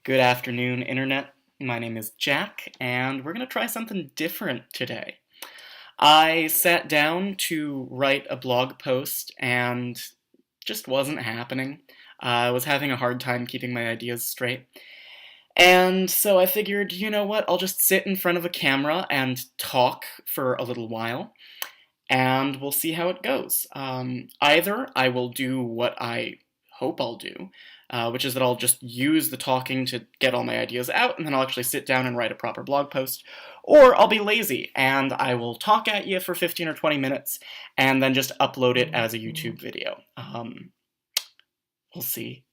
Good afternoon, Internet. My name is Jack, and we're going to try something different today. I sat down to write a blog post, and just wasn't happening. I was having a hard time keeping my ideas straight. And so I figured, you know what, I'll just sit in front of a camera and talk for a little while, and we'll see how it goes. Either I will do what I hope I'll do, which is that I'll just use the talking to get all my ideas out, and then I'll actually sit down and write a proper blog post, or I'll be lazy, and I will talk at you for 15 or 20 minutes, and then just upload it as a YouTube video. We'll see.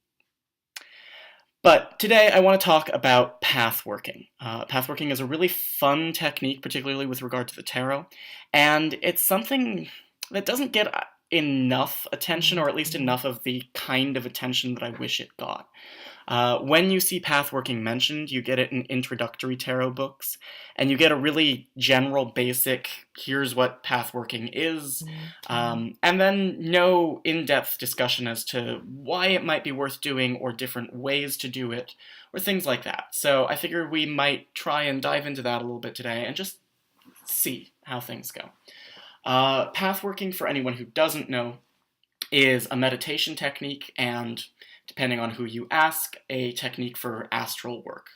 But today I want to talk about pathworking. Pathworking is a really fun technique, particularly with regard to the tarot, and it's something that doesn't get enough attention, or at least enough of the kind of attention that I wish it got. When you see pathworking mentioned, you get it in introductory tarot books, and you get a really general, basic, here's what pathworking is, and then no in-depth discussion as to why it might be worth doing, or different ways to do it, or things like that. So I figured we might try and dive into that a little bit today, and just see how things go. Pathworking, for anyone who doesn't know, is a meditation technique, and depending on who you ask, a technique for astral work.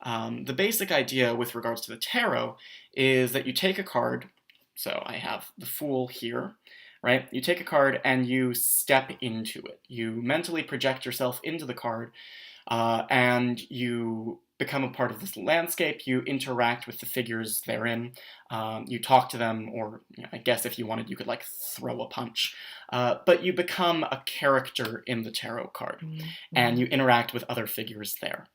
The basic idea with regards to the tarot is that you take a card, so I have the Fool here, right? You take a card and you step into it. You mentally project yourself into the card, and you become a part of this landscape. You interact with the figures therein. You talk to them, or I guess if you wanted, you could like throw a punch. But you become a character in the tarot card, and you interact with other figures there.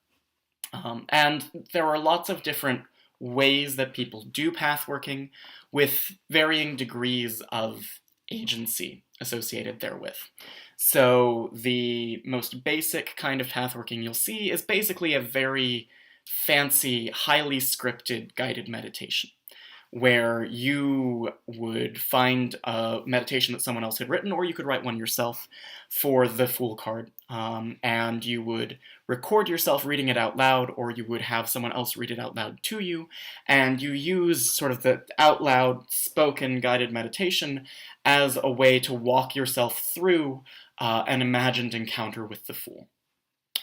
And there are lots of different ways that people do pathworking, with varying degrees of agency associated therewith. So the most basic kind of pathworking you'll see is basically a very fancy, highly scripted guided meditation, where you would find a meditation that someone else had written, or you could write one yourself for the Fool card, and you would record yourself reading it out loud, or you would have someone else read it out loud to you, and you use sort of the out loud spoken guided meditation as a way to walk yourself through an imagined encounter with the Fool.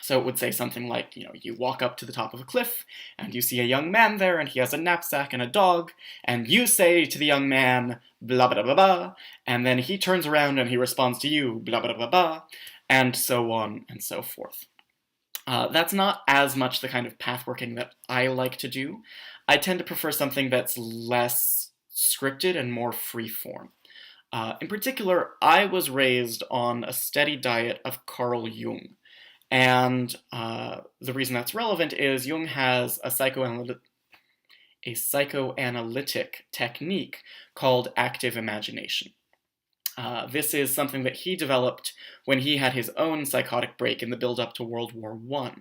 So it would say something like, you walk up to the top of a cliff, and you see a young man there, and he has a knapsack and a dog, and you say to the young man, blah blah blah blah, and then he turns around and he responds to you, blah blah blah blah, and so on and so forth. That's not as much the kind of pathworking that I like to do. I tend to prefer something that's less scripted and more free-form. In particular, I was raised on a steady diet of Carl Jung. And the reason that's relevant is Jung has a psychoanalytic technique called active imagination. This is something that he developed when he had his own psychotic break in the build-up to World War I.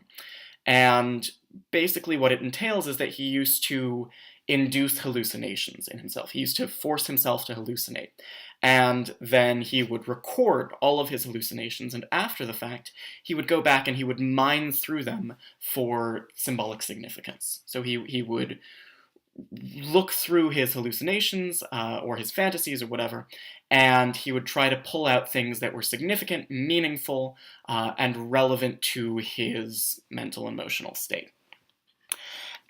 And basically what it entails is that he used to induce hallucinations in himself. He used to force himself to hallucinate. And then he would record all of his hallucinations, and after the fact, he would go back and he would mine through them for symbolic significance. So he would look through his hallucinations, or his fantasies or whatever, and he would try to pull out things that were significant, meaningful, and relevant to his mental, emotional state.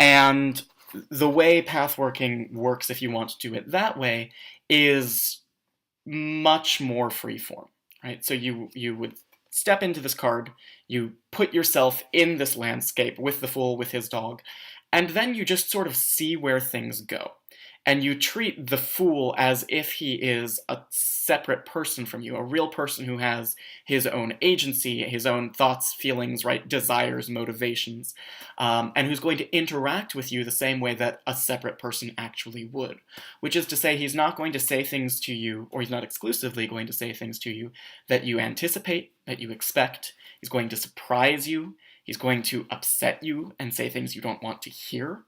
And the way pathworking works, if you want to do it that way, is much more freeform, right? So you would step into this card, you put yourself in this landscape with the Fool, with his dog, and then you just sort of see where things go. And you treat the Fool as if he is a separate person from you, a real person who has his own agency, his own thoughts, feelings, right, desires, motivations, and who's going to interact with you the same way that a separate person actually would. Which is to say, he's not going to say things to you, or he's not exclusively going to say things to you that you anticipate, that you expect. He's going to surprise you. He's going to upset you and say things you don't want to hear.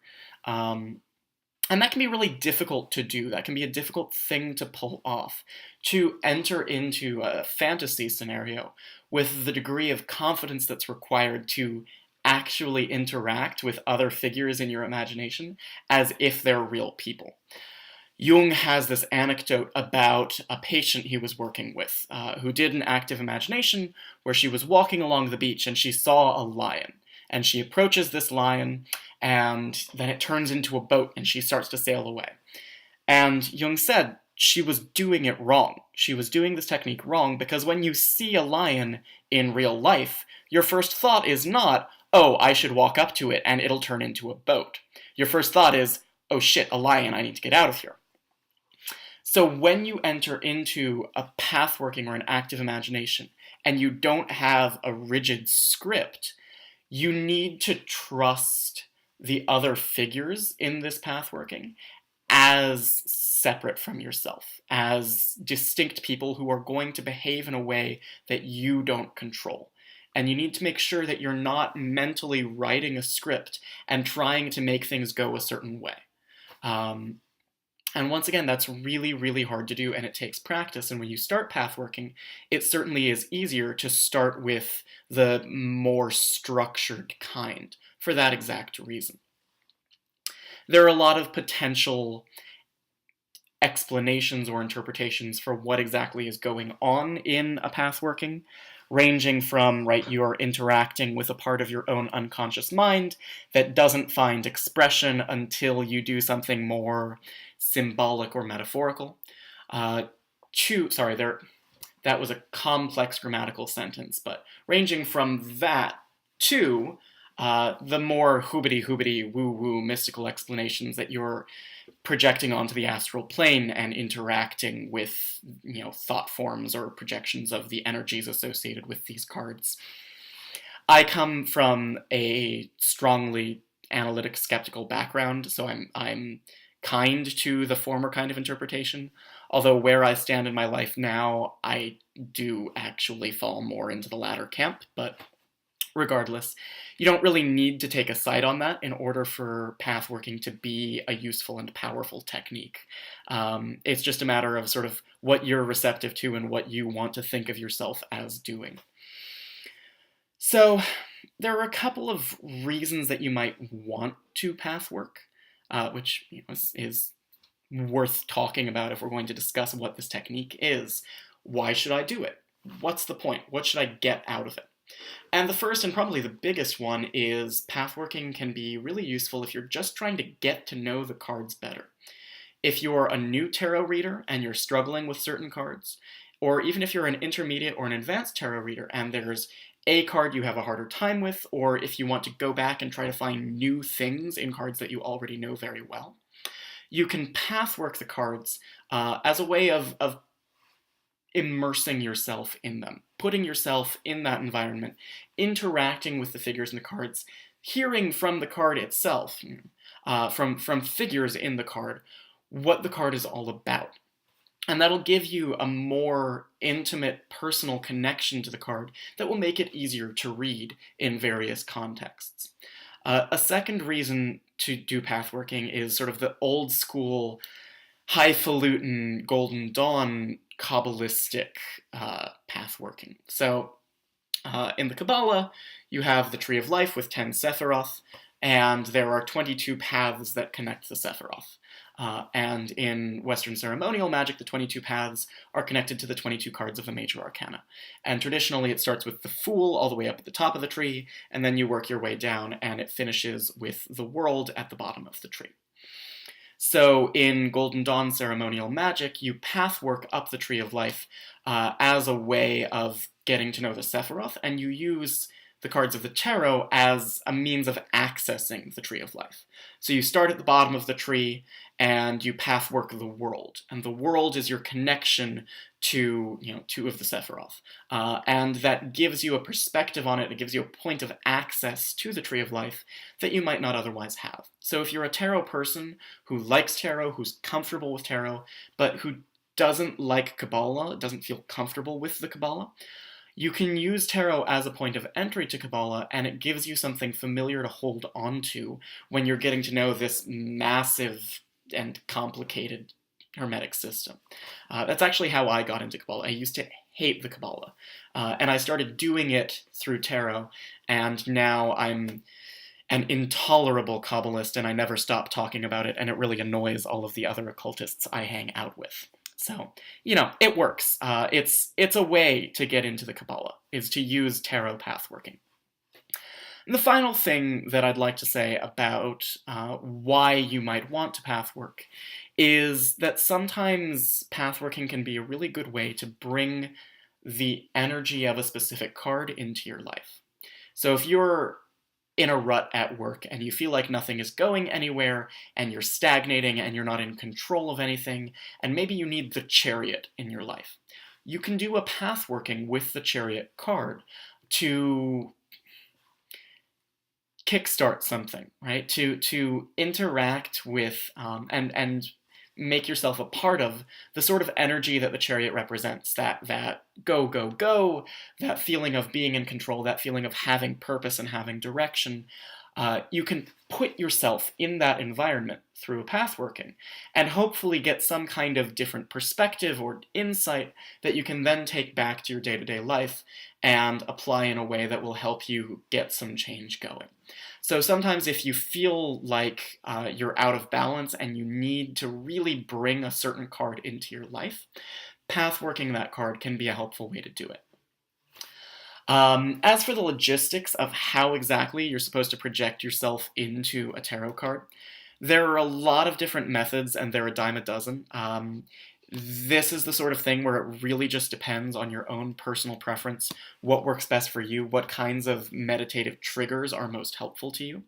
And that can be really difficult to do. That can be a difficult thing to pull off, to enter into a fantasy scenario with the degree of confidence that's required to actually interact with other figures in your imagination as if they're real people. Jung has this anecdote about a patient he was working with who did an active imagination where she was walking along the beach and she saw a lion. And she approaches this lion, and then it turns into a boat and she starts to sail away. And Jung said she was doing it wrong. She was doing this technique wrong because when you see a lion in real life, your first thought is not, oh, I should walk up to it and it'll turn into a boat. Your first thought is, oh shit, a lion, I need to get out of here. So when you enter into a pathworking or an active imagination and you don't have a rigid script, you need to trust the other figures in this pathworking as separate from yourself, as distinct people who are going to behave in a way that you don't control. And you need to make sure that you're not mentally writing a script and trying to make things go a certain way. And once again, that's really, really hard to do, and it takes practice. And when you start pathworking, it certainly is easier to start with the more structured kind for that exact reason. There are a lot of potential explanations or interpretations for what exactly is going on in a pathworking, ranging from, right, you're interacting with a part of your own unconscious mind that doesn't find expression until you do something more symbolic or metaphorical. That was a complex grammatical sentence, but ranging from that to the more hoobity woo-woo mystical explanations that you're projecting onto the astral plane and interacting with, thought forms or projections of the energies associated with these cards. I come from a strongly analytic, skeptical background, so I'm kind to the former kind of interpretation, although where I stand in my life now, I do actually fall more into the latter camp, but regardless, you don't really need to take a side on that in order for pathworking to be a useful and powerful technique. It's just a matter of sort of what you're receptive to and what you want to think of yourself as doing. So there are a couple of reasons that you might want to pathwork, which is worth talking about if we're going to discuss what this technique is. Why should I do it? What's the point? What should I get out of it? And the first and probably the biggest one is pathworking can be really useful if you're just trying to get to know the cards better. If you're a new tarot reader and you're struggling with certain cards, or even if you're an intermediate or an advanced tarot reader and there's a card you have a harder time with, or if you want to go back and try to find new things in cards that you already know very well, you can pathwork the cards as a way of immersing yourself in them, putting yourself in that environment, interacting with the figures in the cards, hearing from the card itself, from figures in the card, what the card is all about. And that'll give you a more intimate, personal connection to the card that will make it easier to read in various contexts. A second reason to do pathworking is sort of the old school, highfalutin Golden Dawn Kabbalistic pathworking. So in the Kabbalah, you have the Tree of Life with 10 Sephiroth, and there are 22 paths that connect the Sephiroth. And in Western ceremonial magic, the 22 paths are connected to the 22 cards of the major arcana. And traditionally, it starts with the Fool all the way up at the top of the tree, and then you work your way down, and it finishes with the World at the bottom of the tree. So in Golden Dawn ceremonial magic, you pathwork up the Tree of Life as a way of getting to know the Sephiroth, and you use the cards of the tarot as a means of accessing the Tree of Life. So you start at the bottom of the tree, and you pathwork the World. And the World is your connection to, two of the Sephiroth. And that gives you a perspective on it. It gives you a point of access to the Tree of Life that you might not otherwise have. So if you're a tarot person who likes tarot, who's comfortable with tarot, but who doesn't like Kabbalah, doesn't feel comfortable with the Kabbalah, you can use tarot as a point of entry to Kabbalah, and it gives you something familiar to hold on to when you're getting to know this massive and complicated Hermetic system. That's actually how I got into Kabbalah. I used to hate the Kabbalah. And I started doing it through tarot, and now I'm an intolerable Kabbalist, and I never stop talking about it, and it really annoys all of the other occultists I hang out with. So, it works. It's a way to get into the Kabbalah, is to use tarot pathworking. And the final thing that I'd like to say about why you might want to pathwork is that sometimes pathworking can be a really good way to bring the energy of a specific card into your life. So if you're in a rut at work and you feel like nothing is going anywhere and you're stagnating and you're not in control of anything, and maybe you need the Chariot in your life, you can do a pathworking with the Chariot card to kickstart something, right? To interact with and make yourself a part of the sort of energy that the Chariot represents, that go, go, go, that feeling of being in control, that feeling of having purpose and having direction. You can put yourself in that environment through a pathworking and hopefully get some kind of different perspective or insight that you can then take back to your day-to-day life and apply in a way that will help you get some change going. So sometimes if you feel like you're out of balance and you need to really bring a certain card into your life, pathworking that card can be a helpful way to do it. As for the logistics of how exactly you're supposed to project yourself into a tarot card, there are a lot of different methods, and they're a dime a dozen. This is the sort of thing where it really just depends on your own personal preference, what works best for you, what kinds of meditative triggers are most helpful to you.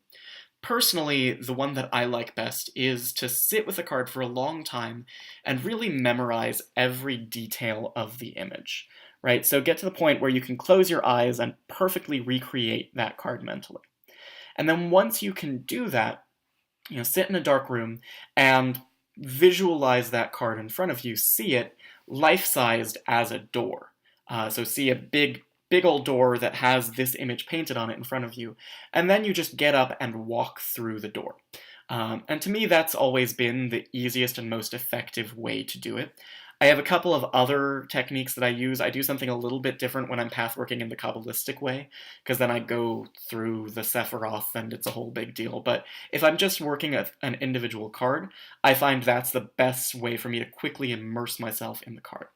Personally, the one that I like best is to sit with a card for a long time and really memorize every detail of the image, right? So get to the point where you can close your eyes and perfectly recreate that card mentally. And then once you can do that, sit in a dark room and visualize that card in front of you, see it life-sized as a door. So see a big old door that has this image painted on it in front of you, and then you just get up and walk through the door. And to me, that's always been the easiest and most effective way to do it. I have a couple of other techniques that I use. I do something a little bit different when I'm pathworking in the Kabbalistic way, because then I go through the Sephiroth and it's a whole big deal. But if I'm just working an individual card, I find that's the best way for me to quickly immerse myself in the card.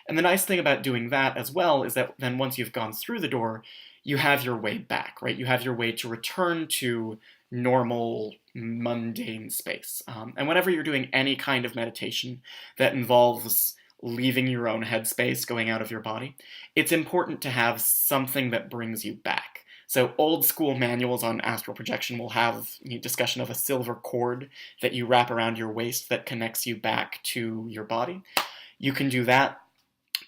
And the nice thing about doing that as well is that then once you've gone through the door, you have your way back, right? You have your way to return to normal, mundane space. And whenever you're doing any kind of meditation that involves leaving your own headspace, going out of your body, it's important to have something that brings you back. So old school manuals on astral projection will have a discussion of a silver cord that you wrap around your waist that connects you back to your body. You can do that.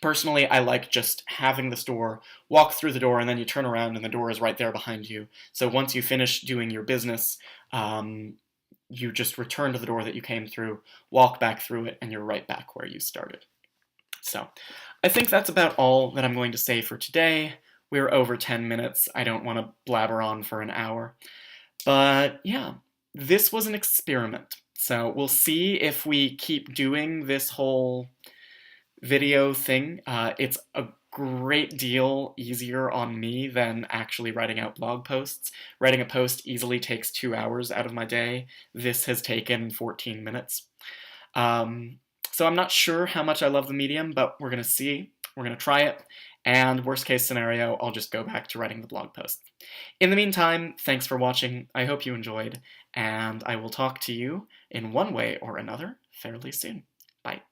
Personally, I like just having this door, walk through the door, and then you turn around and the door is right there behind you. So once you finish doing your business, you just return to the door that you came through, walk back through it, and you're right back where you started. So I think that's about all that I'm going to say for today. We're over 10 minutes. I don't want to blabber on for an hour. But yeah, this was an experiment. So we'll see if we keep doing this whole video thing. It's a great deal easier on me than actually writing out blog posts. Writing a post easily takes 2 hours out of my day. This has taken 14 minutes. So I'm not sure how much I love the medium, but we're going to see. We're going to try it. And worst case scenario, I'll just go back to writing the blog post. In the meantime, thanks for watching. I hope you enjoyed, and I will talk to you in one way or another fairly soon. Bye.